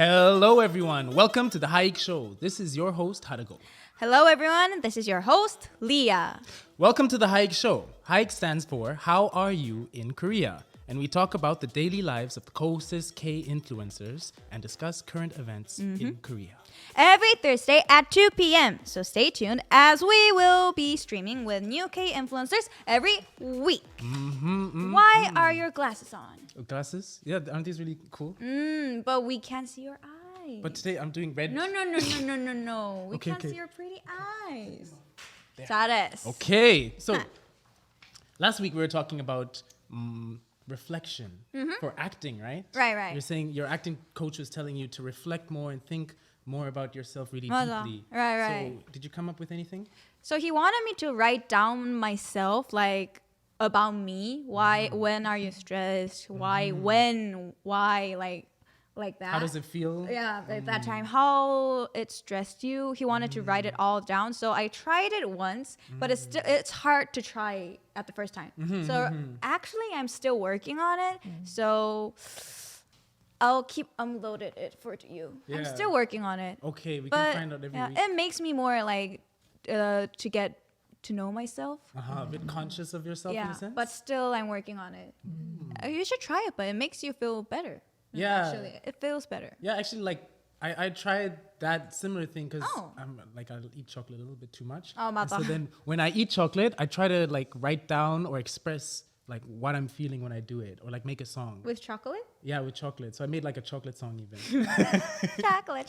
Hello, everyone. Welcome to the HAYIK Show. This is your host, Harago. Hello, everyone. This is your host, Leah. Welcome to the HAYIK Show. HAYIK stands for How Are You in Korea? And we talk about the daily lives of the KOCIS K-influencers and discuss current events in Korea. Every Thursday at 2 p.m. So stay tuned as we will be streaming with new K-influencers every week. Why are your glasses on? Glasses? Yeah, aren't these really cool? But we can't see your eyes. But today I'm doing red. No. We can't see your pretty eyes. There. 잘했어. Okay. So last week we were talking about reflection for acting, right? Right. You're saying your acting coach was telling you to reflect more and think more about yourself really 맞아. deeply. Right. So did you come up with anything? So he wanted me to write down myself, like about me. Why? When are you stressed? Why? When? Why? Like that. How does it feel? Yeah, at that time, how it stressed you. He wanted to write it all down. So I tried it once, but it's hard to try at the first time. So actually, I'm still working on it. So I'll keep uploaded it for you. Yeah. I'm still working on it. Okay, we But can find out every week. it makes me more like to get to know myself. A bit conscious of yourself in a sense? But still, I'm working on it. You should try it, but it makes you feel better. Yeah. Actually, it feels better. Yeah, actually, like, I tried that similar thing because Oh. I eat chocolate a little bit too much. Oh, And 맞아. so then when I eat chocolate, I try to like write down or express like what I'm feeling when I do it, or like make a song. With chocolate? Yeah, with chocolate. So I made like a chocolate song even. chocolate.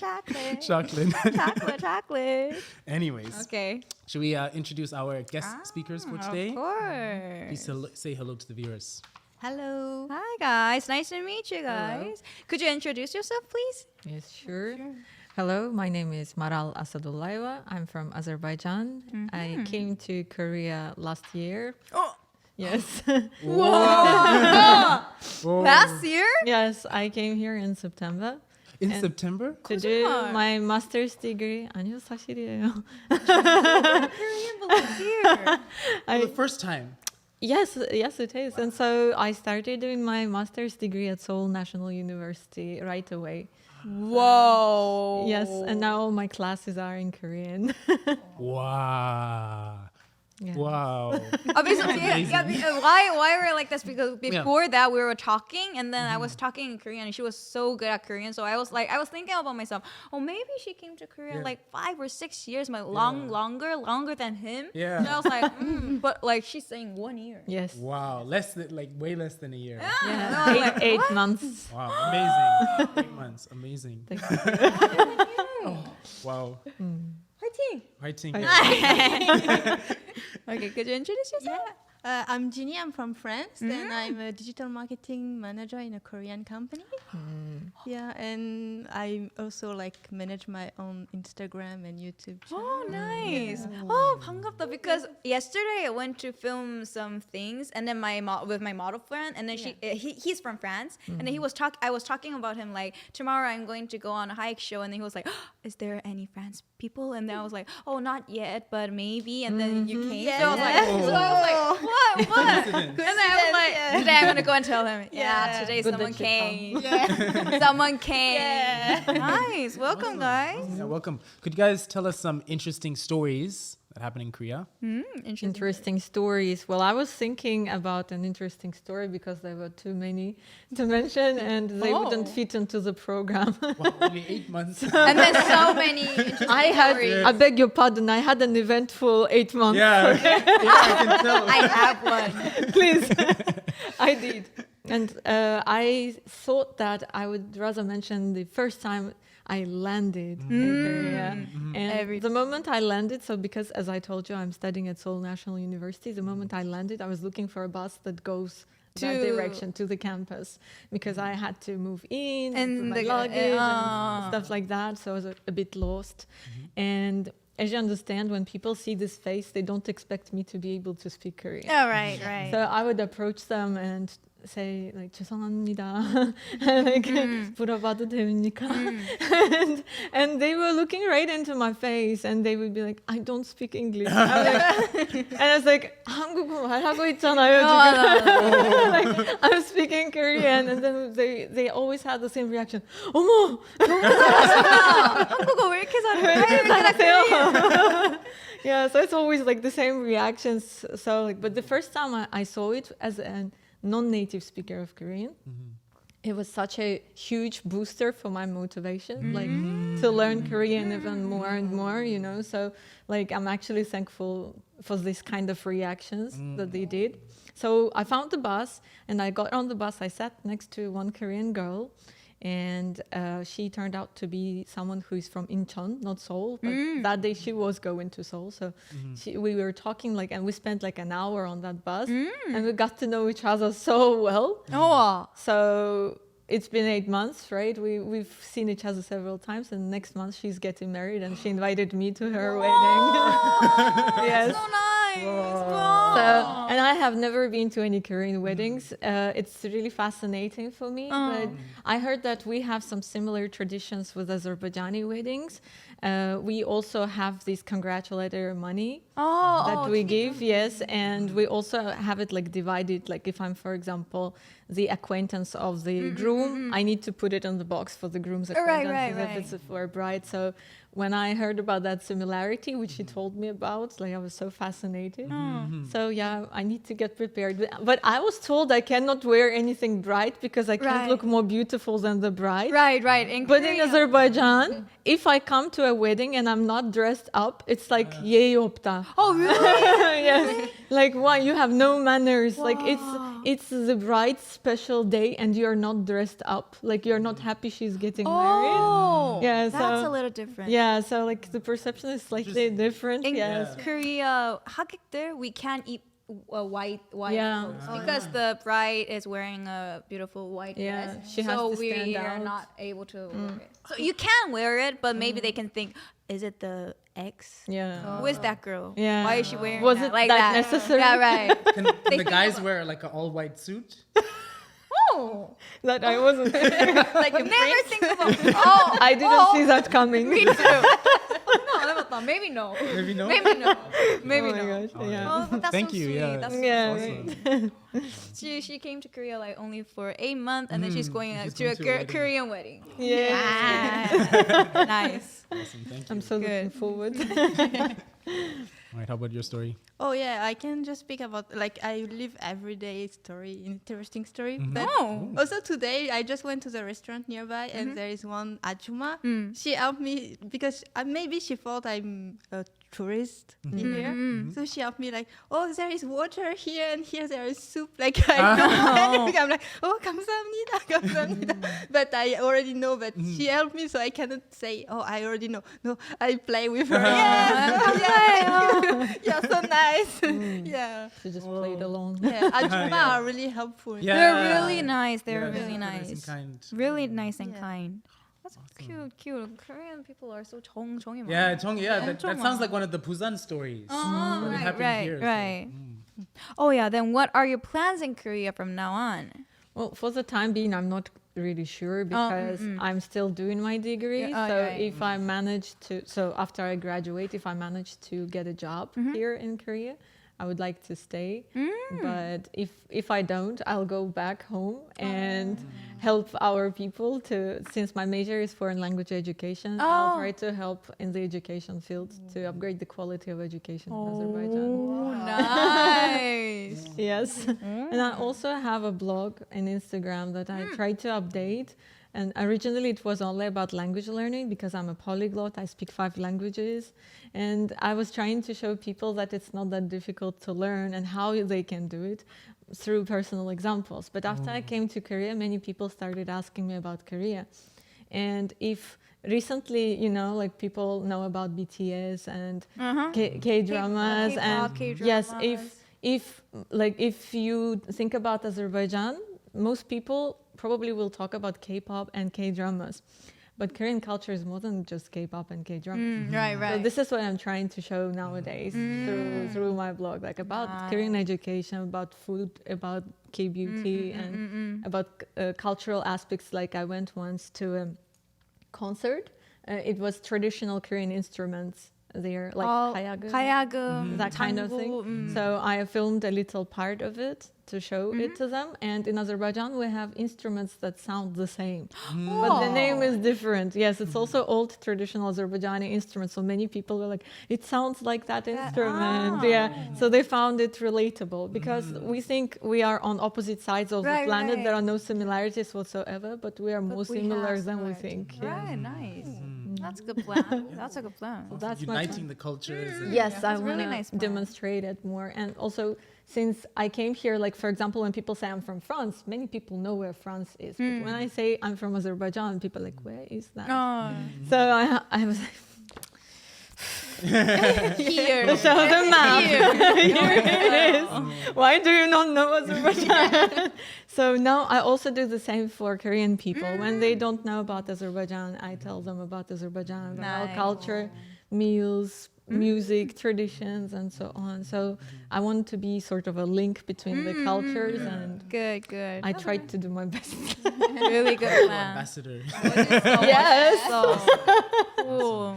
chocolate. Anyways, Okay. should we introduce our guest speakers for today? Of course. Please say hello to the viewers. Hello. Hi, guys. Nice to meet you guys. Could you introduce yourself, please? Yes, sure. Hello, my name is Maral Asadullayeva. I'm from Azerbaijan. I came to Korea last year. Oh. Yes. Last year? Yes, I came here in September In And- September? to do 거짓말. my master's degree. 아니요, 사실이에요. Korean belongs here. For the first time. Yes, it is. And so I started doing my master's degree at Seoul National University right away. Whoa. Yes, and now all my classes are in Korean. Wow. Yeah. Wow. Why we're like this? Because before that we were talking, and then I was talking in Korean, and she was so good at Korean. So I was thinking about myself. Oh, maybe she came to Korea like 5 or 6 years, longer than him. Yeah. So I was like, but like she's saying 1 year. Yes. Wow. way less than a year. Yeah, eight months. Wow. Amazing. 8 months. Amazing. Thank you. Wow. Fighting. Fighting. Okay, could you introduce yourself? I'm Ginny. I'm from France, and I'm a digital marketing manager in a Korean company. Yeah, and I also like manage my own Instagram and YouTube channel. Oh, nice. Oh, 반갑다. Because yesterday I went to film some things, and then with my model friend, and then he's from France, and then I was talking about him like, tomorrow I'm going to go on a HAYIK show, and then he was like, oh, is there any France people? And then I was like, oh, not yet, but maybe. And then you came. So I was like, what? And then I was like, today I'm gonna go and tell him. Yeah, today Good someone that you came. Someone came. Nice. Welcome, guys. Yeah, welcome. Could you guys tell us some interesting stories that happened in Korea? Interesting stories. Well, I was thinking about an interesting story because there were too many to mention and they wouldn't fit into the program. Well, only 8 months. And then so many interesting stories. I beg your pardon, I had an eventful 8 months. Yeah. I can tell. I have one. Please. I did. And I thought that I would rather mention the first time I landed in Korea. And the moment I landed, so because as I told you, I'm studying at Seoul National University, the moment I landed, I was looking for a bus that goes that direction to the campus because I had to move in and my luggage and stuff like that. So I was a bit lost. And as you understand, when people see this face, they don't expect me to be able to speak Korean. Oh, right. So I would approach them and say like 죄송합니다, like 물어봐도 됩니까? and they were looking right into my face, and they would be like, I don't speak English. And I was like, 한국어 말하고 있잖아요 지금. Like, I'm speaking Korean, and then they always had the same reaction. 어머, 한국어 왜 이렇게 잘해? yeah, so it's always like the same reactions. So, like, but the first time I saw it as a non-native speaker of Korean, it was such a huge booster for my motivation, like to learn Korean even more and more, you know. So, like, I'm actually thankful for this kind of reactions that they did. So I found the bus, and I got on the bus. I sat next to one Korean girl, and she turned out to be someone who is from Incheon, not Seoul. But that day she was going to Seoul, so we were talking and we spent like an hour on that bus, and we got to know each other so well. Oh. So it's been 8 months, right? We've seen each other several times, and next month she's getting married, and she invited me to her wedding. Yes. So nice. So, and I have never been to any Korean weddings. It's really fascinating for me. But I heard that we have some similar traditions with Azerbaijani weddings. We also have this congratulatory money that we give, yes, and we also have it like divided. Like if I'm, for example, the acquaintance of the groom, I need to put it on the box for the groom's acquaintance if it's for a bride. So when I heard about that similarity, which she told me about, like I was so fascinated. So yeah, I need to get prepared. But I was told I cannot wear anything bright because I can't look more beautiful than the bride. Right. But in Azerbaijan, if I come to a wedding and I'm not dressed up, it's like yey opta. Oh, really? Yes. Like, why? You have no manners. Like, it's the bride's special day and you're not dressed up. Like, you're not happy she's getting married. Oh, yeah, that's a little different. Yeah, so like the perception is slightly different. In Yes. Korea, hakik we can't eat white clothes because the bride is wearing a beautiful white dress. She has to stand we are out. not able to wear it. So you can wear it, but maybe they can think, is it the ex? Yeah. Who is that girl? Yeah. Why is she wearing Was that? it like that that? necessary? Yeah, right. Can the guys wear like an all-white suit? Oh, That I wasn't. like never think about. Oh, I didn't see that coming. Me too. No, maybe no. Maybe no. Maybe no. Maybe Oh my no. gosh, yeah. Oh, but that's Thank so you, sweet. yeah. That's Yeah. Awesome. she came to Korea like only for 8 months, and then she's going She's to going a to a wedding. Korean wedding. Yeah. Ah, nice. Awesome. Thank you. I'm so looking forward. All right. How about your story? Oh yeah, I can just speak about like I live everyday story, interesting story. But Oh. also today I just went to the restaurant nearby and there is one ajuma. She helped me because maybe she thought I'm a tourist in here. So she helped me like, oh, there is water here and here there is soup. Like I don't know anything. I'm like, oh, 감사합니다. But I already know. But she helped me, so I cannot say, oh, I already know. No, I play with her. Yes, yeah, so nice. Yeah. She just played along. Yeah, ajuma are really helpful. Yeah. They're really nice. They're Yeah, really nice and nice. kind. Really nice and Yeah. kind. That's cute. Korean people are so 정이 많아. Yeah, that sounds like one of the Busan stories. Oh, But it happened right. here, so, Oh yeah. Then what are your plans in Korea from now on? Well, for the time being, I'm not really sure because I'm still doing my degree. Yeah, So right. if I manage to, after I graduate, if I manage to get a job here in Korea, I would like to stay. But if I don't, I'll go back home and help our people since my major is foreign language education, I'll try to help in the education field to upgrade the quality of education in Azerbaijan. Oh, nice. Yes. And I also have a blog and Instagram that I try to update. And originally it was only about language learning because I'm a polyglot. I speak 5 languages. And I was trying to show people that it's not that difficult to learn and how they can do it through personal examples. But after I came to Korea, many people started asking me about Korea. And if recently, like people know about BTS and K-dramas K-pop, and K-dramas. yes, if you think about Azerbaijan, most people probably will talk about K-pop and K-dramas. but Korean culture is more than just K-pop and K-drama. Right, right. So this is what I'm trying to show nowadays through my blog, like about Korean education, about food, about K-beauty, and about cultural aspects. Like I went once to a concert. It was traditional Korean instruments there, like kayagu, that kind of thing. So I filmed a little part of it to show it to them. And in Azerbaijan, we have instruments that sound the same, but the name is different. Yes, it's also old traditional Azerbaijani instruments. So many people were like, it sounds like that instrument. Yeah. So they found it relatable because we think we are on opposite sides of the planet. There are no similarities whatsoever, but we are more similar than we think. Right, nice. That's a good plan. That's a good plan. So that's uniting the cultures. And yes, I want really to nice demonstrate it more. And also, since I came here, like for example, when people say I'm from France, many people know where France is. But when I say I'm from Azerbaijan, people are like, where is that? So I was like, here. show the map. Here it is. Why do you not know Azerbaijan? So now I also do the same for Korean people. When they don't know about Azerbaijan, I tell them about Azerbaijan, about our culture, meals, music, traditions, and so on. So I want to be sort of a link between the cultures, and good. I tried to do my best. Really good plan. ambassador. Yes. Cool.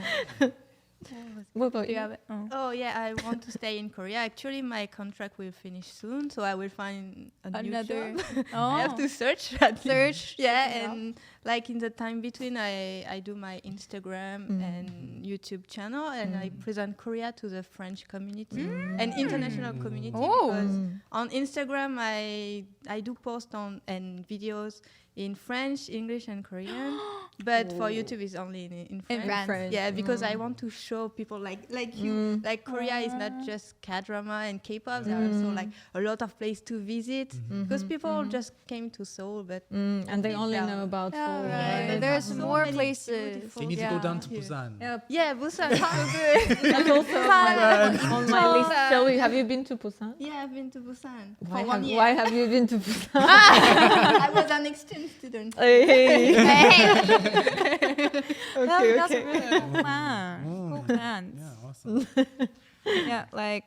What about Do you you? have it? Oh yeah, I want to stay in Korea. Actually, my contract will finish soon, so I will find Another. new job. I have to search. Yeah, and like in the time between, I do my Instagram and YouTube channel, and I present Korea to the French community and international community. Because on Instagram, I do post on and videos in French, English, and Korean, but for YouTube it's only in French. French. Yeah, because I want to show people like you, like Korea is not just K-drama and K-pop. There are also like a lot of places to visit because people just came to Seoul, but And they only know about Seoul. Right. There's more places. They need to go down to Busan. yeah, Busan is so good. That's also on my list. Have you been to Busan? Yeah, I've been to Busan Why for 1 year. why have you been to Busan? I was an exchange student. Hey. That's a really cool plan. Cool plans. Yeah, awesome. Yeah, like,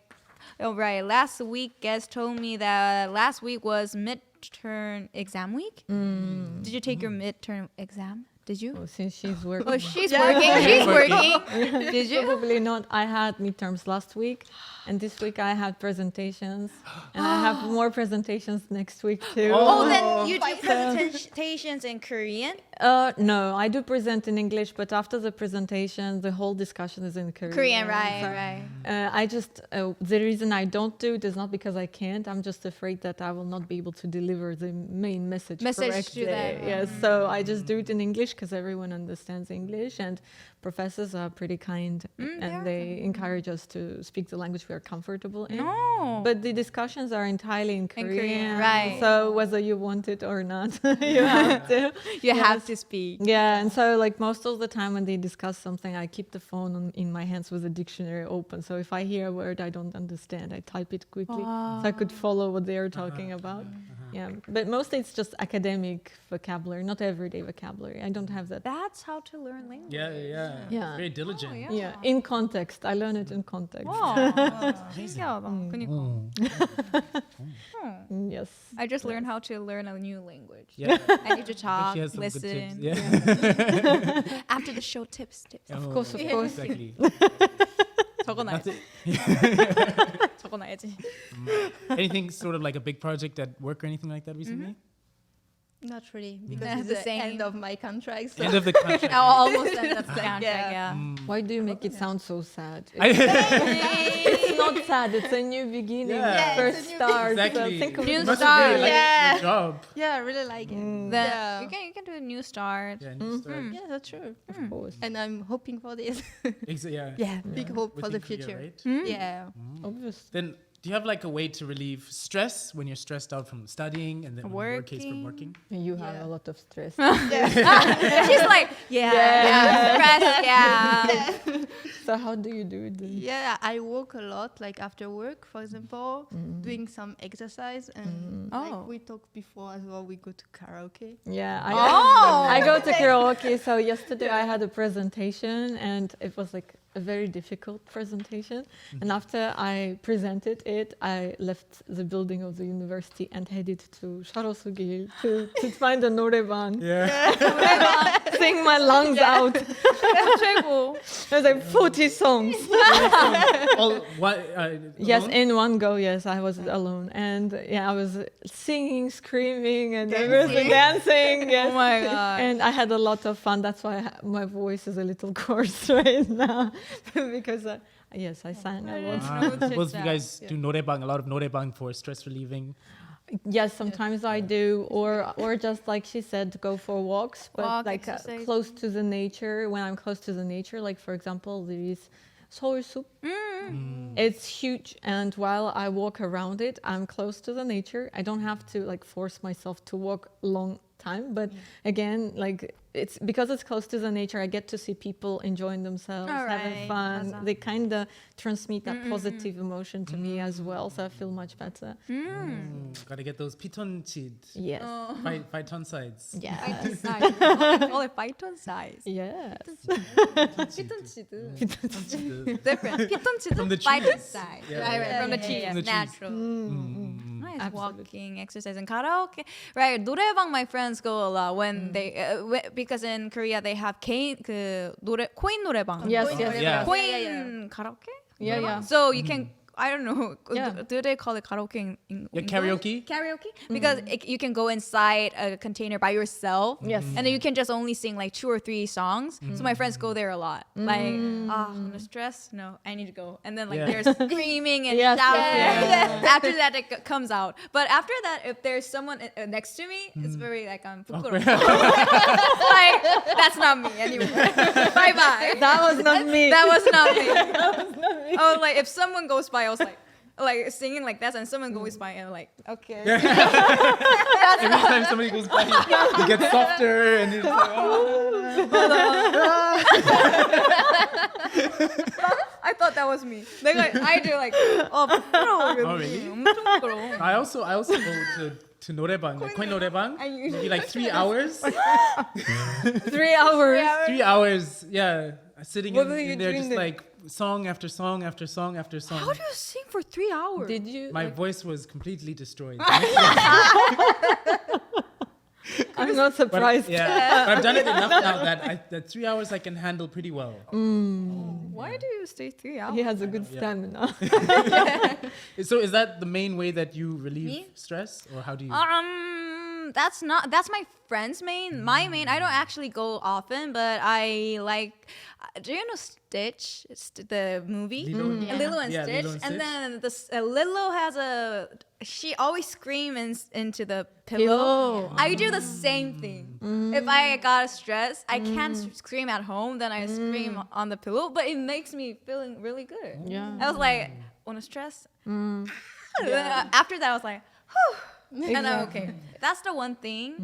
oh right. Last week, guest told me that last week was midterm exam week. Did you take your midterm exam? Did you? Oh, since she's working. Oh, she's working. She's working. Did you? Probably not. I had midterms last week, and this week I had presentations, and I have more presentations next week too. Oh, then you do presentations in Korean? No, I do present in English, but after the presentation, the whole discussion is in Korean. Korean, right, So, right. I just the reason I don't do it is not because I can't. I'm just afraid that I will not be able to deliver the main message correctly. to them. Yes, so I just do it in English because everyone understands English, and professors are pretty kind, and they encourage us to speak the language we are comfortable in. No. But the discussions are entirely in Korean, right. So whether you want it or not, you have to. You have to speak. Yeah, and so like most of the time when they discuss something, I keep the phone in my hands with a dictionary open. So if I hear a word I don't understand, I type it quickly so I could follow what they are talking about. Yeah, but mostly it's just academic vocabulary, not everyday vocabulary. I don't have that. That's how to learn language. Yeah. Very diligent. Yeah, in context. I learn it in context. 신기하다. 그니까. Yes. I just learned how to learn a new language. Yeah. I need to talk, She has some good tips. listen. Yeah. After the show, tips. Of course, of course. Exactly. 적어놔야지. 적어놔야지. Anything sort of like a big project at work or anything like that recently? Not really, because That's it's the the same. end of my contract. So End of the contract. Almost end of the contract, Yeah. Why do you make it sound so sad? I- It's not sad. It's a new beginning. Yeah. Yeah, First it's a new start. Exactly. So think of New it. You must start. have really liked Yeah. your job. yeah, I really like it. Then Yeah. you can do a new start. Yeah, new start. Yeah, that's true. Of course. And I'm hoping for this. Yeah. Yeah, big hope for the Within Korea, future. right? Yeah. Obviously. Then do you have like a way to relieve stress when you're stressed out from studying and then when your case from working? You have Yeah. a lot of stress. She's like, stress, yeah. So how do you do it? Yeah, I walk a lot, like after work, for example, doing some exercise, and like we talked before as well, we go to karaoke. Yeah, I go to karaoke. So yesterday I had a presentation, and it was like a very difficult presentation. And after I presented it, I left the building of the university and headed to Sarosugil to find a norebang. Sing my lungs out. 최고. There's like 40 songs. Yes, alone? in one go, yes, I was alone. And yeah, I was singing, screaming, and everything, dancing. Yes. Oh my God. And I had a lot of fun. That's why my voice is a little coarse right now. Because, yes, I sang a lot. Most of you guys do norebang, a lot of norebang for stress relieving. Yes, sometimes I do, or just like she said, go for walks, but Walk, like exercise. close to the nature. When I'm close to the nature, like for example, there is Seoul Soup. It's huge, and while I walk around it, I'm close to the nature. I don't have to like force myself to walk long time, but again, like it's because it's close to the nature, I get to see people enjoying themselves, having fun. 맞아. They kind of transmit that positive emotion to me as well, so I feel much better. Gotta get those pitonchid. Yes. Phyton sides. Yeah. Call it python size. Yes. 피톤치드. Different. 피톤치드 From the python trees. size. Yeah. Right, from the trees. From the trees. Natural. Nice Absolutely. walking, exercise, and karaoke. Right, 노래방. My friends go a lot when they because in Korea they have 코인 노래방. Yes, 코인 yes, 노래방. yes. 코인 karaoke. Yeah. So you can. I don't know. Yeah. Do they call it karaoke in Yeah, English? karaoke? Karaoke? Because you can go inside a container by yourself. Yes. And then you can just only sing like 2 or 3 songs. So my friends go there a lot. Like, I'm stressed. No, I need to go. And then like Yeah. they're screaming and Yes, shouting. yes, After that, it comes out. But after that, if there's someone next to me, it's very like 부끄러워. Like, that's not me anymore. Bye bye. That was not me. That was not me. Oh, like if someone goes by, I was like singing like that, and someone goes by, and I'm like, okay. Every time somebody goes by, you get softer, and you're just like, I thought that was me. I do like, 부끄러워. really? 엄청 부끄러워. I also go to norebang, like coin norebang. Maybe like 3 hours. 3 hours. 3 hours, yeah. Sitting What were you in there doing just there? like song after song after song after song. How do you sing for 3 hours? Did you? My voice was completely destroyed. I'm not But, surprised. yeah, but I've done it enough now that 3 hours I can handle pretty well. Why do you stay 3 hours? He has a good stamina. So is that the main way that you relieve Me? stress, or how do you? That's my friend's main. My main, I don't actually go often, but I like. Do you know Stitch? It's the movie. Lilo and Yeah, Stitch. Lilo and And Stitch. then Lilo has she always screams into the pillow. Pillow. I do the same thing. If I got stressed, I can't scream at home. Then I scream on the pillow, but it makes me feeling really good. Yeah. I was like, wanna stress? After that, I was like, whew. And I'm okay. That's the one thing.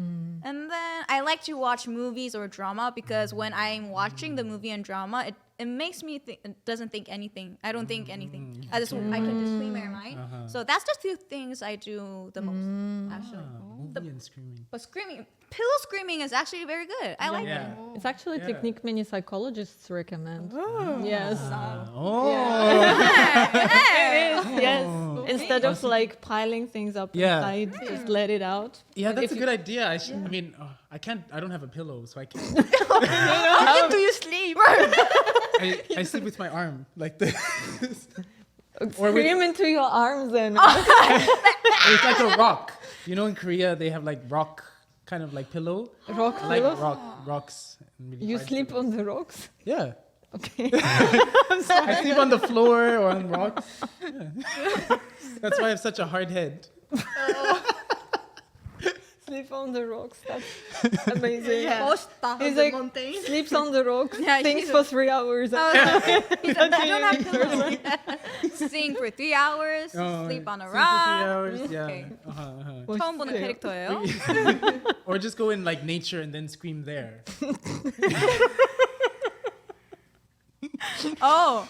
And then I like to watch movies or drama because when I'm watching the movie and drama, it makes me doesn't think anything. I don't think anything. I can just clean my mind. So that's the 2 things I do the most actually. Movie and screaming. But pillow screaming is actually very good. I like Yeah. it. It's actually a technique many psychologists recommend. Yes. Oh. Yes. Instead of like piling things up Yeah. inside, just let it out. Yeah, that's If a you- good idea. I mean, I can't. I don't have a pillow, so I can't. How do you sleep? I sleep with my arm like this. Scream into your arms then. It's like a rock. You know, in Korea they have like rock kind of like pillow. Rock I like pillows? rocks. and really You hard sleep pillows. on the rocks? Yeah. Okay. I sleep on the floor or on rocks. Yeah. That's why I have such a hard head. Sleep on the rocks. That's amazing. 멋있다. He's like, sleeps on the rocks, Yeah, thinks he's for 3 hours. He said, I don't have pillows. Sing for 3 hours, sleep on a Sleep for 3 rock. hours. Yeah. Okay. 멋있어요. 처음 보는 캐릭터예요. Or just go in like nature and then scream there. Oh.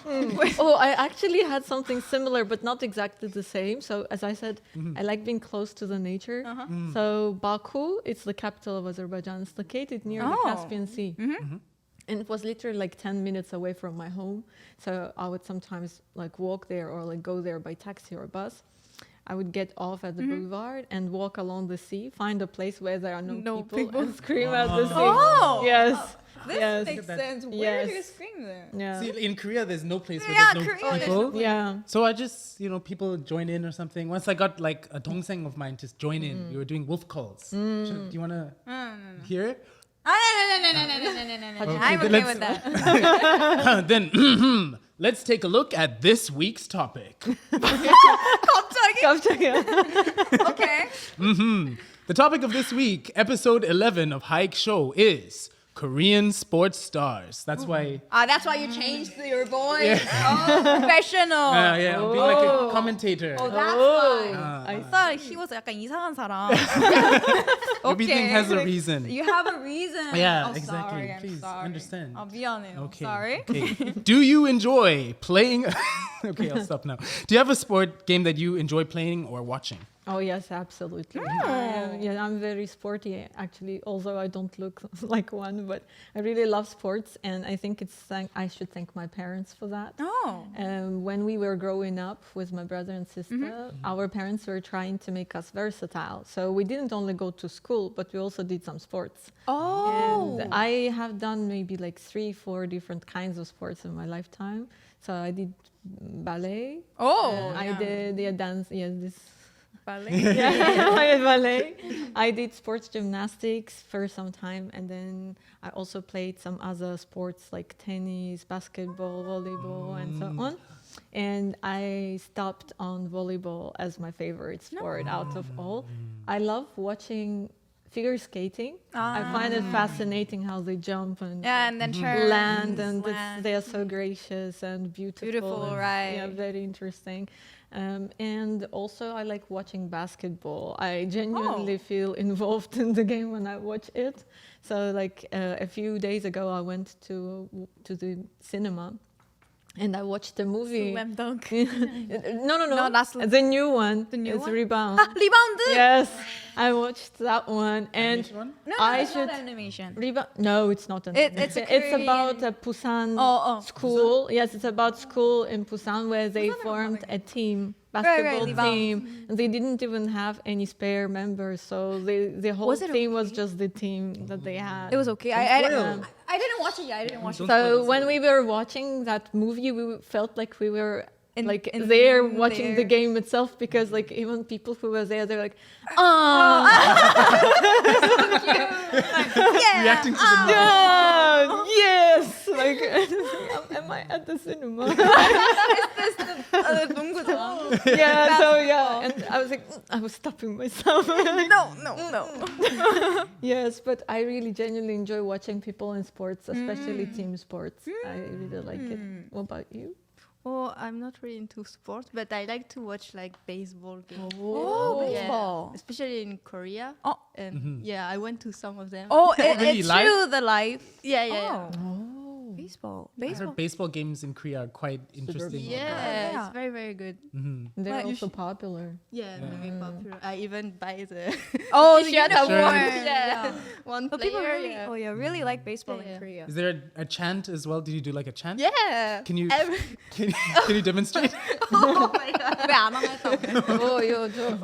Oh, I actually had something similar, but not exactly the same. So, as I said, I like being close to the nature. So, Baku, it's the capital of Azerbaijan. It's located near the Caspian Sea. And it was literally like 10 minutes away from my home. So, I would sometimes like walk there or like go there by taxi or bus. I would get off at the boulevard and walk along the sea, find a place where there are no people, and scream at the sea. Oh! Yes. This yes. makes sense. Where Yes. do you scream there? Yeah. See, in Korea, there's no place where Yeah, there's no Korea, there's people. no Yeah. So I just, people join in or something. Once I got like a dongseng of mine to join in, we were doing wolf calls. Do you want to hear it? No. I'm then okay let's- with that. Then let's take a look at this week's topic. Okay. The topic of this week, episode 11 of HAYIK Show, is Korean sports stars. That's why. That's why you changed your voice. Oh, professional. Yeah, I'm being like a commentator. Oh, that's why. I I thought he was 약간 이상한 사람. Everything has a reason. You have a reason. Yeah, Oh, exactly. sorry, I'm Please sorry. understand. 미안해요. Okay. Sorry. Okay. Do you enjoy playing? Okay, I'll stop now. Do you have a sport game that you enjoy playing or watching? Oh yes, absolutely. Yeah, I'm very sporty actually. Although I don't look like one, but I really love sports, and I think I should thank my parents for that. Oh. When we were growing up with my brother and sister, our parents were trying to make us versatile. So we didn't only go to school, but we also did some sports. Oh. And I have done maybe like 3-4 different kinds of sports in my lifetime. So I did ballet. Oh. I did dance. Yes, this. Ballet. Yeah, I did ballet. I did sports gymnastics for some time, and then I also played some other sports like tennis, basketball, volleyball, and so on. And I stopped on volleyball as my favorite sport out of all. I love watching figure skating. I find it fascinating how they jump and then turn. land, and slant. they are so gracious and beautiful. Beautiful, and, right. Yeah, very interesting. And also I like watching basketball. I genuinely feel involved in the game when I watch it. So like a few days ago I went to the cinema and I watched the movie. Slam dunk. No, that's the new one. The new it's one? Rebound. Rebound. Yes, I watched that one, and Which one? No, I it's not should- animation. Rebound. No, it's not an. It's a It's about Korean- a Busan Oh. school. Yes, it's about school in Busan where they formed a team, basketball Rebound. team, and they didn't even have any spare members. So the whole Was it team was okay? just the team that they had. It was okay. spoil. I didn't watch it yet. I didn't watch it. Don't spoil So this. when we were watching that movie, we felt like we were In there watching there. the game itself, because like even people who were there, they're like, Yeah. Reacting to the yeah, yes, like am I at the cinema? 농구장. Yeah, so yeah, and I was like, I was stopping myself. No. Yes, but I really genuinely enjoy watching people in sports, especially team sports. I really like it. What about you? Oh, I'm not really into sports, but I like to watch like baseball games. Oh, Yeah. baseball. Especially in Korea. Oh. And yeah, I went to some of them. Oh, Really it's live? true. The live. Yeah. Baseball. I heard baseball games in Korea are quite interesting. Yeah, Yeah. it's very, very good. They're Well, you also popular. Yeah, very popular. I even buy the Oh, t-shirt you have Sure. one. yeah. one But player. people really, yeah. really like baseball Yeah. in Korea. Is there a chant as well? Did you do like a chant? Yeah. Can you Every- can you demonstrate? oh my god. 왜안 하면 Oh, yo, Joe.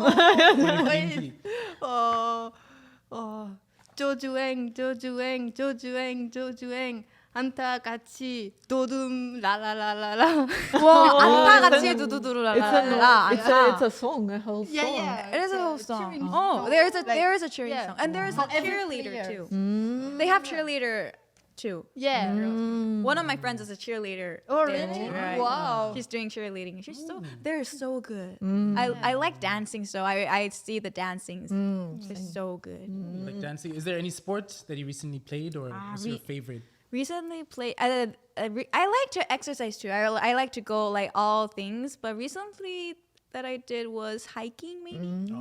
조주행 안타 같이 도둠 라라라라라. 와, 안타 같이 두두두루라라라. It's a song, a whole song. It is a whole song. cheering Oh, song. there is a cheering yeah. song, and there is a Every cheerleader player. too. They have cheerleader too. Yeah. One of my friends is a cheerleader. Oh there, really? too, right? Wow. She's doing cheerleading. They're so good. I like dancing, so I see the dancings. They're so good. Like dancing. Is there any sport that you recently played or was your favorite? Recently played. I like to exercise too. I like to go like all things, but recently that I did was hiking maybe.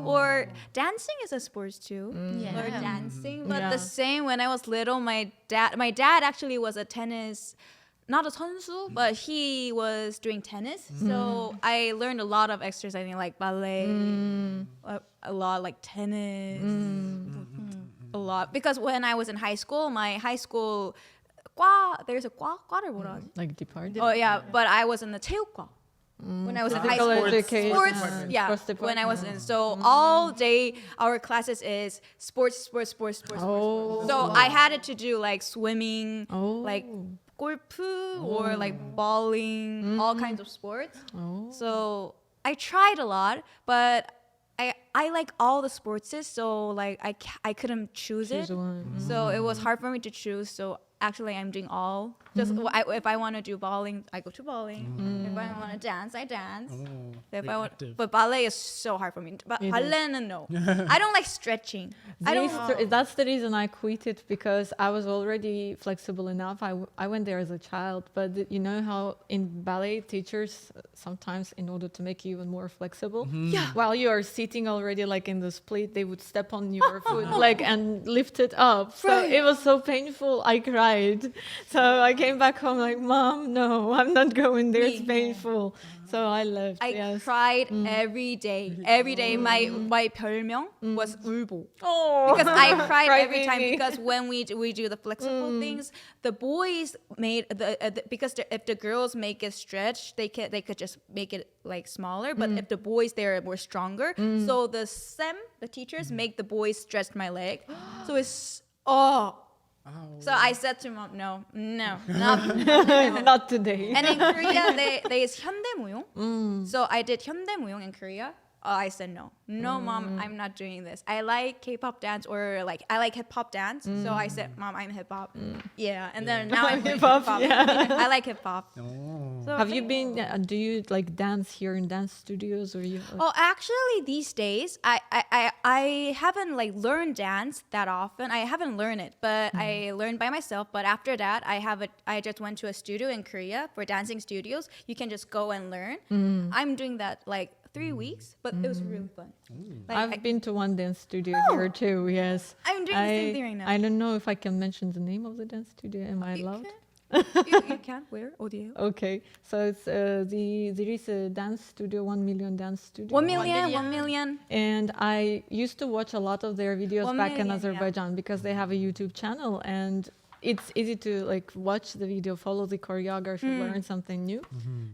Or dancing is a sport too. Yeah. Or dancing, but Yeah. the same when I was little. My dad actually was a tennis not a 선수, but he was doing tennis. So I learned a lot of exercising, like ballet, a lot like tennis, a lot. Because when I was in high school, my high school there's a 과를 뭐라 하지? Like departed. Oh yeah, but I was in the 체육과. When I was in high school, sports, when I was in, so all day our classes is sports. Oh. So I had to do like swimming, like golf or like bowling, all kinds of sports. So I tried a lot, but I like all the sports, so like I couldn't choose it. So it was hard for me to choose. So actually I'm doing all. Just if I want to do bowling, I go to bowling. If I want to dance, I dance. But ballet is so hard for me. But ballet는 no. I don't like stretching. That's the reason I quit it, because I was already flexible enough. I went there as a child, but you know how in ballet teachers sometimes, in order to make you even more flexible, while you are sitting already like in the split, they would step on your foot like and lift it up. So it was so painful. I cried. So I came back home like, Mom, no, I'm not going there. It's painful. So I left. I cried every day. Every day. My 별명 was 울보. Because I cried every time. Because when we do the flexible things, the boys made because if the girls make it stretch, they could just make it like smaller. But if the boys they're more stronger, so the teachers make the boys stretch my leg. So it's So I said to Mom, no, not today. And in Korea, they is 현대무용. So I did 현대무용 in Korea. I said no, Mom, I'm not doing this. I like K-pop dance or like I like hip hop dance. So I said, Mom, I'm hip hop. Yeah, and then now I'm hip hop. I like hip hop. So have you been? Do you like dance here in dance studios or you? Oh, actually, these days I haven't like learned dance that often. I haven't learned it, but I learned by myself. But after that, I just went to a studio in Korea for dancing studios. You can just go and learn. I'm doing that like 3 weeks, but it was really fun. Like, I've been to one dance studio here too. Yes, I'm doing the same thing right now. I don't know if I can mention the name of the dance studio. Am I allowed? You can. Where? 어디예요? Okay, so it's there is a dance studio, 1 million dance studio. 1 million. And I used to watch a lot of their videos 1 back in million, Azerbaijan because they have a YouTube channel, and it's easy to like watch the video, follow the choreography, learn something new.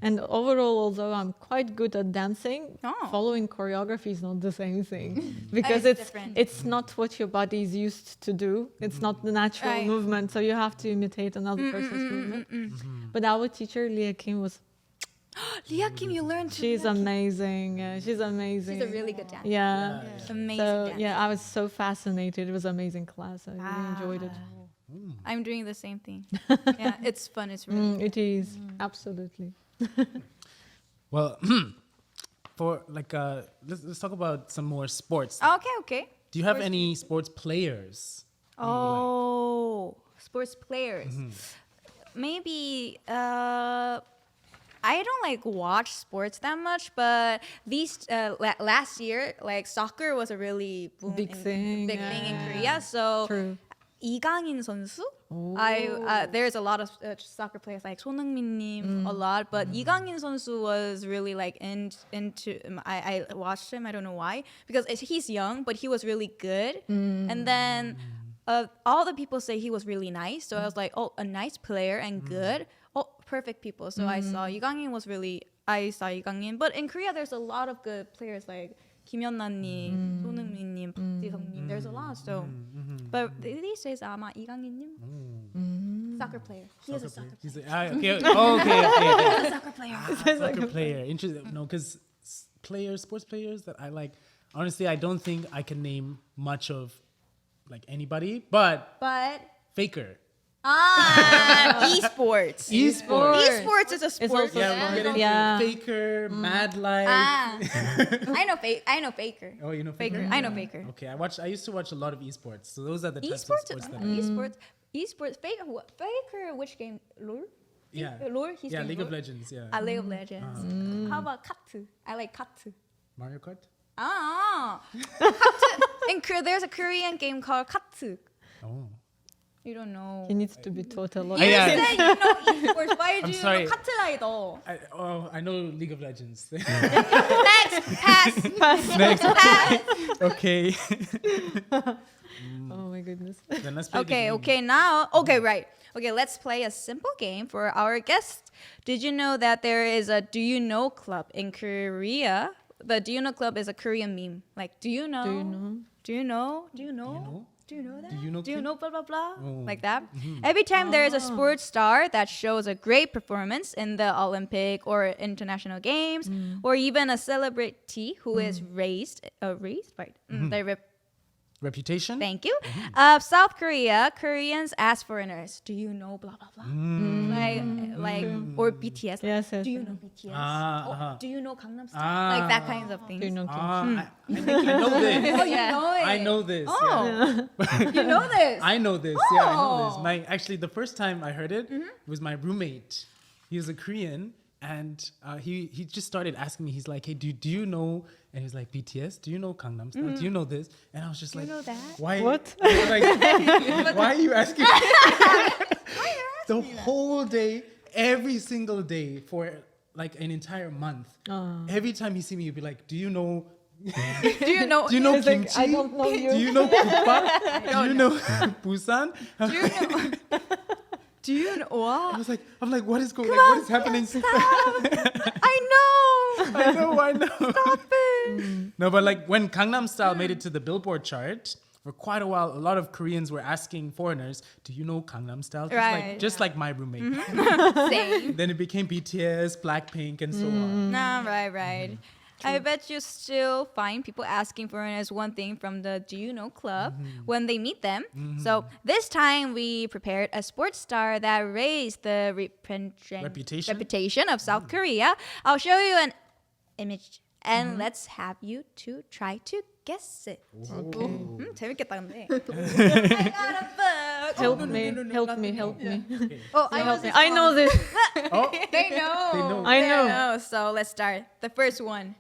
And overall, although I'm quite good at dancing, following choreography is not the same thing because it's not what your body is used to do. It's not the natural movement, so you have to imitate another person's movement. But our teacher Leah Kim was. Leah Kim, you learned. She's amazing. She's amazing. She's a really good dancer. Yeah. Amazing. So dancer. yeah, I was so fascinated. It was an amazing class. I really enjoyed it. I'm doing the same thing. Yeah, it's fun. It's really it is absolutely. Well, for like let's talk about some more sports. Okay. Do you have any sports players? Sports players. Maybe I don't like watch sports that much, but these last year, like soccer was a really Big thing in Korea. So True. 이강인 선수. There's a lot of soccer players like 손흥민님, a lot, but 이강인 선수 was really like into. I watched him. I don't know why, because he's young, but he was really good. And then all the people say he was really nice. So I was like, oh, a nice player and good. Oh, perfect people. So I saw 이강인. But in Korea, there's a lot of good players like 김연아님, 손흥민님, 박지성님. There's a lot. So, but these days, 아마 이강인님, soccer player. He is a soccer player. Okay. He's a soccer player. Soccer player. Interesting. No, because sports players that I like. Honestly, I don't think I can name much of like anybody, but Faker. Esports. Esports is a sport. Faker, Mad Life. I know Faker. Oh, you know Faker? I know Faker. Okay, I used to watch a lot of esports. So those are the types of sports that Esports. Faker, which game? LOL? Yeah. LOL? He's League of Legends, yeah. League of Legends. How about Kart? I like Kart. Mario Kart? Kart. There's a Korean game called Kart. Oh. You don't know. He needs to be taught a lot. You Yeah. said you know esports. Why did I'm you sorry. know 카트라이더? I know League of Legends. Next, pass. Next. Pass. Okay. Oh my goodness. Then let's play the game. Okay, now, right. Okay, let's play a simple game for our guests. Did you know that there is a Do You Know Club in Korea? The Do You Know Club is a Korean meme. Like, do you know? Do you know? Do you know? Do you know? know? Do you know that? Do you know Do you Kim? know blah blah blah? Oh. Like that. Every time there is a sports star that shows a great performance in the Olympic or international games, or even a celebrity who is raised by the Reputation? thank you. Of South Korea, Koreans ask foreigners, "Do you know blah blah blah?" Like or BTS. Like, Yes, yes, do you yes. know BTS? Uh-huh. Do you know Gangnam Style? Ah. Like that kinds of Do things. you know Kim? I think I know this. Oh, you know it. I know this. Oh, Yeah. you know this. I know this. Yeah, I know this. Oh. Actually, the first time I heard it was my roommate. He was a Korean, and he just started asking me. He's like, "Hey, do you know?" And he was like, "BTS. Do you know Gangnam Style? Do you know this?" And I was just Do you like, know that? "Why? What? Like, why are you asking?" The whole day, every single day for like an entire month. Every time he see me, he'd be like, "Do you know?" Do you know? Do you know He's like, kimchi? I don't know you. Do you know Pupa? Do you know Busan? Do you know? Do you know? Wow. I'm like, what is going? Like, what is happening? I know. I know. Stop it. No, but like when Gangnam Style made it to the Billboard chart, for quite a while, a lot of Koreans were asking foreigners, "Do you know Gangnam Style?" Just like my roommate. Same. Then it became BTS, Blackpink, and so on. Nah, right. I bet you still find people asking foreigners one thing from the Do You Know Club when they meet them. So this time we prepared a sports star that raised the reputation of South Korea. I'll show you an image and let's have you two try to guess it. 재밌겠다 근데. Help me. Oh, I know this. Oh, They know. I know. So let's start. The first one.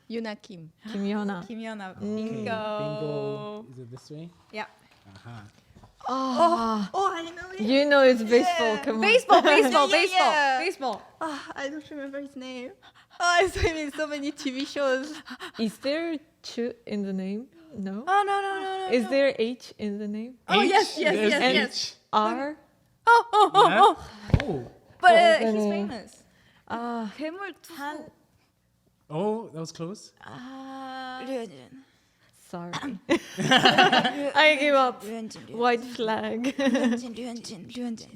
Yuna Kim. Kim Hyuna. Kim Hyuna. okay. Bingo. Is it this way? Yeah. Oh, I know it. you know it's baseball. Come on. Baseball. Baseball. I don't remember his name. I saw him in so many TV shows. Is there Chu in the name? No. Oh no. Is there H in the name? Oh, yes. There's And H. R? Oh. But What was the he's name? famous. Ah, 괴물 투. Oh, that was close. sorry. I give up. 류현진. White flag. 류현진. 류현진.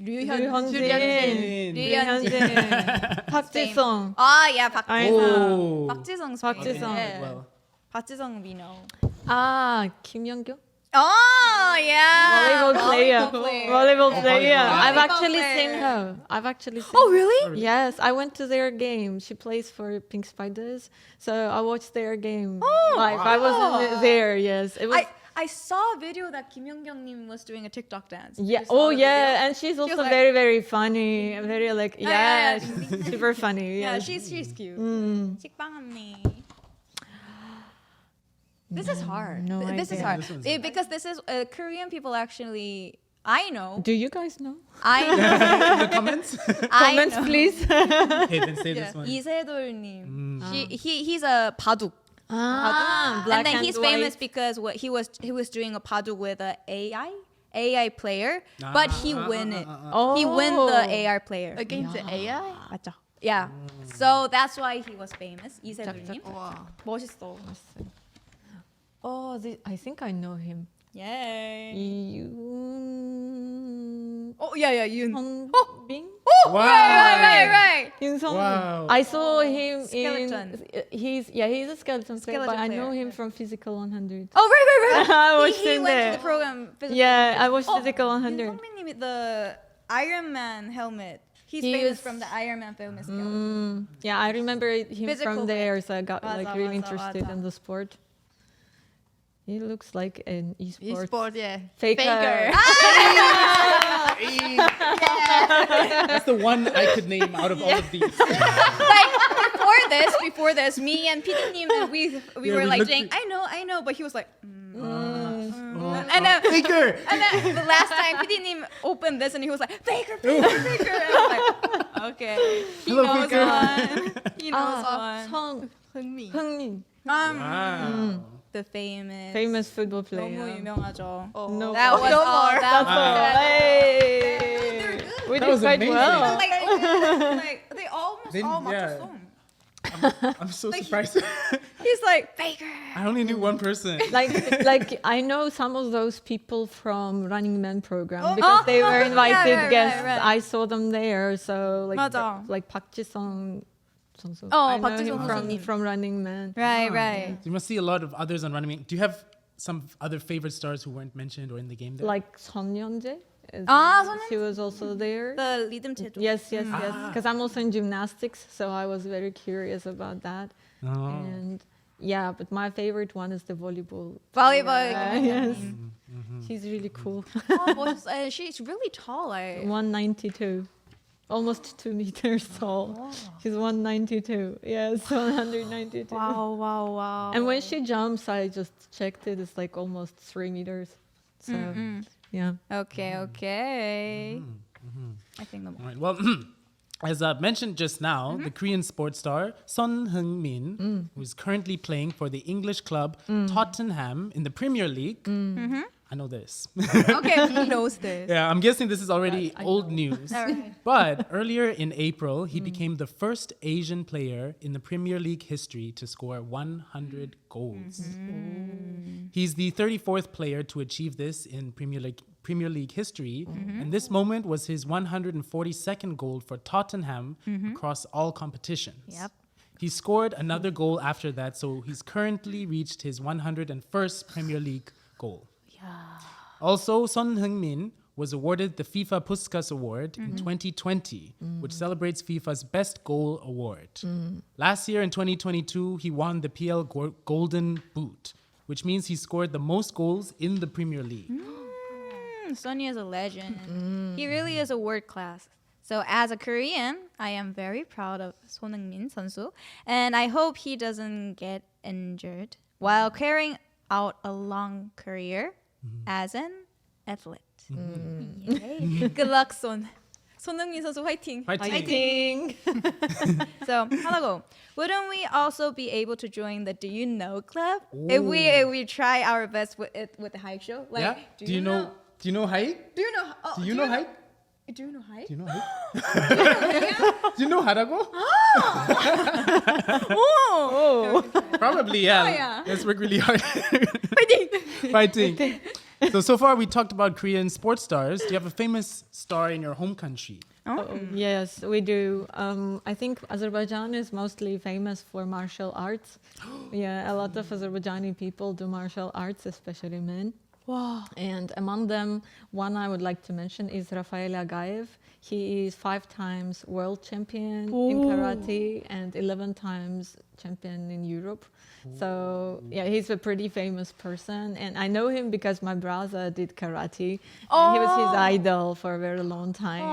박지성. Ah, yeah, I know. 박지성's 박지성. famous. Well, 박지성 we know. Ah, 김연경. Oh, yeah. Volleyball player. I've Volleyball actually player. seen her. Oh, really? Yes, I went to their game. She plays for Pink Spiders, so I watched their game Oh, live. I was there. Yes, it was. I saw a video that Kim Young-nim was doing a TikTok dance. Yeah. You saw Oh, the yeah. video? And she's also like- very, very funny. Very like, yeah, she's super funny. Yeah, Yeah. she's cute. Mm. 식빵 언니. This is hard. No This is idea. hard This one's hard. because this is Korean people actually. I know. Do you guys know? I know. in the comments. I Comments, know. please. Okay, then say this one. 이세돌님. He's a 바둑. Black and then he's white. famous because he was doing a 바둑 with a AI player, but he win it. He win the AI player. Against the AI? 맞죠? Yeah. So that's why he was famous. 이세돌님. Wow. 멋있어. Oh, I think I know him. Yay. Yoon Oh yeah, Yoon. Bing. Wow. Right. Yoon Sung. Wow. I saw him Skeleton. He's a skeleton player, but Skeleton I know player, him yeah. from Physical 100. Oh right. I watched he him went there. to the program. Yeah, I watched Physical 100. 윤성민님 with the Iron Man helmet. He's He famous is- from the Iron Man famous skeleton. Yeah, I remember him Physical from there, so I got 맞아, like really 맞아, interested 맞아. in the sport. He looks like an esports Esport, yeah. faker. That's the one I could name out of all of these. Like before this, me and PD님, we were we like looked saying, at- I know, but he was like, And then Faker. And then the last time PD님 opened this and he was like, Faker. And I'm like, okay. He Hello, knows Faker. one. He knows one. 흥미. Hung-min, Wow. The famous. famous football 너무 player. 유명하죠. No. That was no all. more. That was Hey, we That did was quite amazing. well. like they almost They- all yeah. 맞췄어. I'm so Like- surprised. He's like, Faker. I only knew one person. like I know some of those people from Running Man program because they were invited right, guests. right. I saw them there. So like 맞아. like Park Ji-sung 선수. Oh, I know Park Ji-sung him 선수님. from Running Man. Right, right. You must see a lot of others on Running Man. Do you have some other favorite stars who weren't mentioned or in the game there? Like Son Yeon-jae. Son She was also there. The 리듬 체조. Yes. Because I'm also in gymnastics, so I was very curious about that. Oh. And yeah, but my favorite one is the volleyball. Volleyball. Yes. She's really cool. Oh, 멋있어. And she's really tall. 192. Almost 2 meters tall. She's 192. Yes, 192. Wow. And when she jumps, I just checked it. It's like almost 3 meters. So yeah. Okay. I think the All right. Well, as mentioned just now, the Korean sports star Son Heung-min, who is currently playing for the English club Tottenham in the Premier League. I know this. Okay, he knows this. Yeah, I'm guessing this is already I old know. news. All right. But earlier in April, he became the first Asian player in the Premier League history to score 100 goals. He's the 34th player to achieve this in Premier League history, and this moment was his 142nd goal for Tottenham across all competitions. Yep. He scored another goal after that, so he's currently reached his 101st Premier League goal. Also, Son Heung-min was awarded the FIFA Puskas Award in 2020, which celebrates FIFA's Best Goal Award. Last year in 2022, he won the PL Golden Boot, which means he scored the most goals in the Premier League. Sonny is a legend. He really is a world class. So as a Korean, I am very proud of Son Heung-min 선수, and I hope he doesn't get injured while carrying out a long career as an athlete. Yay. Good luck, Son. Son Heung-min 선수 화이팅. Fighting. So, Halago, wouldn't we also be able to join the Do You Know Club if we try our best with the HAYIK Show? Like, Yeah? Do you know HAYIK? Do you know? Oh, Do you know HAYIK? Do you know HAYIK? Do you know HAYIK? Do you know 하라고? Oh, Probably, yeah. Oh, yeah. Let's work really hard. 화이팅. Fighting. So far we talked about Korean sports stars. Do you have a famous star in your home country? Oh, yes, we do. I think Azerbaijan is mostly famous for martial arts. Yeah, a lot of Azerbaijani people do martial arts, especially men. Wow. And among them, one I would like to mention is Rafael Agaev. He is 5 times world champion in karate and 11 times champion in Europe. So yeah, he's a pretty famous person, and I know him because my brother did karate. And he was his idol for a very long time.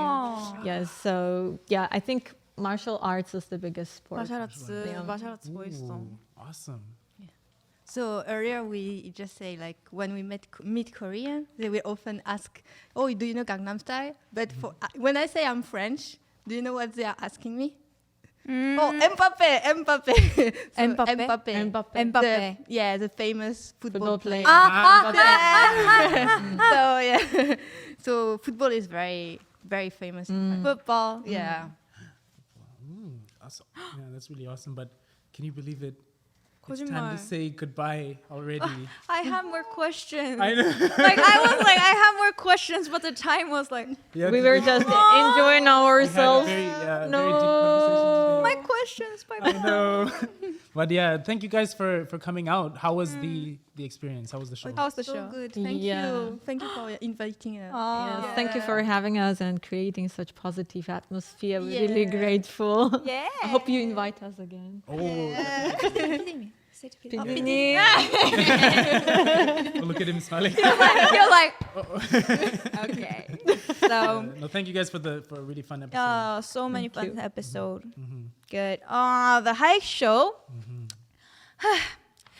Yes, so yeah, I think martial arts is the biggest sport. 마샬라츠 멋있어. Awesome. So earlier we just say like when we meet Korean, they will often ask, "Oh, do you know Gangnam Style?" But when I say I'm French, do you know what they are asking me? Oh, Mbappe. So Mbappe. The famous football player. player. So yeah, so football is very, very famous. Football. Yeah. Awesome. Yeah, that's really awesome. But can you believe it? It's time 거짓말. to say goodbye already. I have more questions. I know. Like I was like, I have more questions, but the time was like, Yeah, We were just enjoying we had a ourselves. very, very deep conversation my today. questions. I know. But yeah, thank you guys for coming out. How was the experience? How was the show? How's the So show? good. Thank Yeah. you. Thank you for inviting us. Yes, thank you for having us and creating such positive atmosphere. We're really grateful. Yeah. I hope you invite us again. Oh, Virginie. look at him smiling. You're like, okay. So, No, thank you guys for a really fun episode. so many Thank fun you. episode. Good. The HAYIK Show.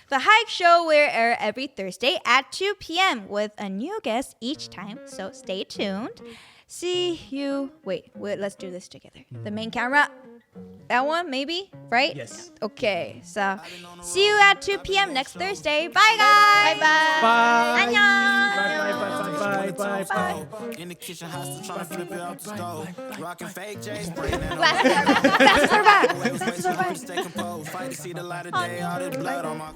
The The HAYIK Show will air every Thursday at 2 p.m. with a new guest each time, so stay tuned. See you. Wait, let's do this together. The main camera. That one, maybe? Right? Yes. Okay, so see you at 2 p.m. next Thursday. Bye, guys. Bye. Bye. 안녕. Bye. In the kitchen, hostile trying to flip it off the stove. Rocking fake J's, spraying that Glasses are back. Stay composed, fight to see the light of day. All this blood on my